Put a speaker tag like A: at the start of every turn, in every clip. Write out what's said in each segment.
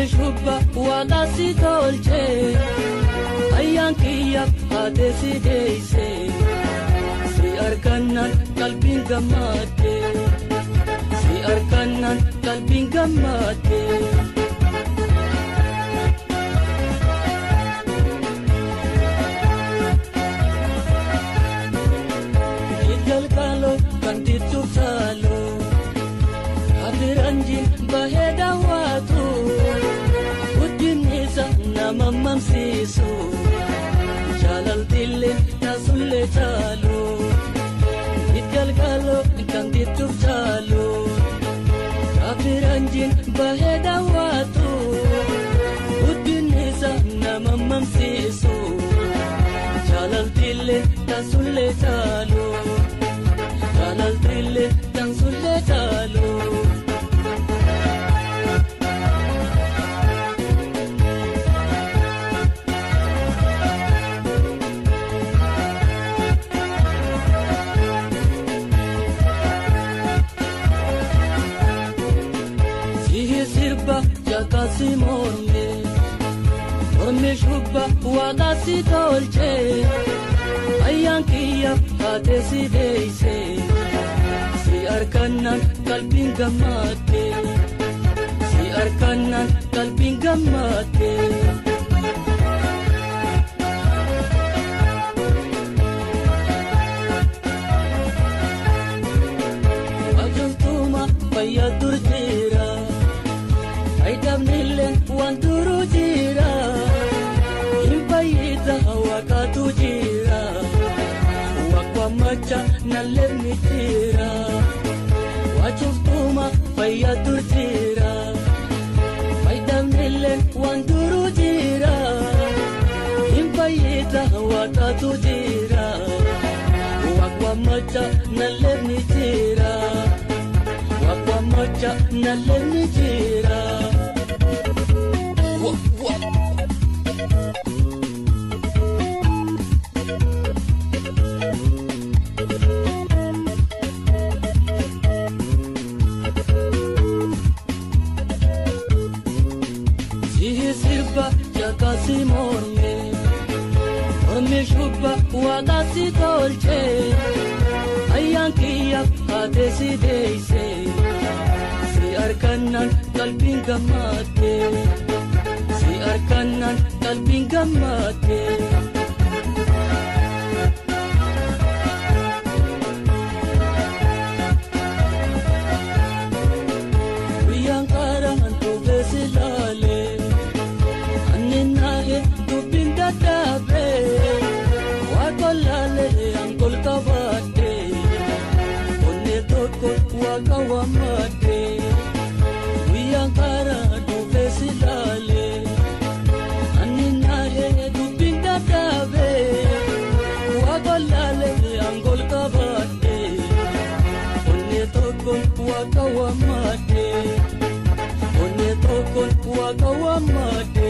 A: Shubba wadasi tolche ayyankiya adesi deise si arkanan kalbin gamate si arkanan kalbin gamate idal kalo kanditu salo adiranjin baheda watu Mamam sisu jalal dille nasulle chalo idgal galo kang ditu chalo kafiranjin baheda watu udinisa namam sisu jalal dille nasulle chalo jalal dille nasulle chalo Simone Orme shubba wadasi tolche ayyankiya adesi deise si arkanan kalbin gamate si arkanan kalbin gamate ajustuma bayadur jira Aidamnilen wanturu jira Impayita wakatu jira Wakwa macha nalemni jira Wachuftuma payatur jira Aidamnilen wanturu jira Impayita wakatu jira Wakwa macha nalemni jira Wakwa macha nalemni jira Simone Orme shubba wadasi tolche ayyankiya adesi deise si arkanan kalbin gamate si arkanan kalbin gamate Wiyankara antu vesilale Dabe wakolale angol kabate onne toko wakawamate wiyankara duvesilale aninahe dubinda dabe wakolale angol kabate onne toko wakawamate onne toko wakawamate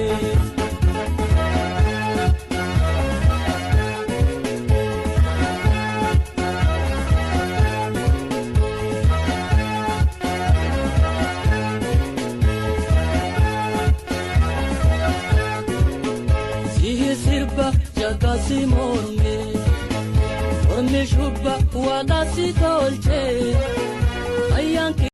A: Simone Orme shubba wadasi tolche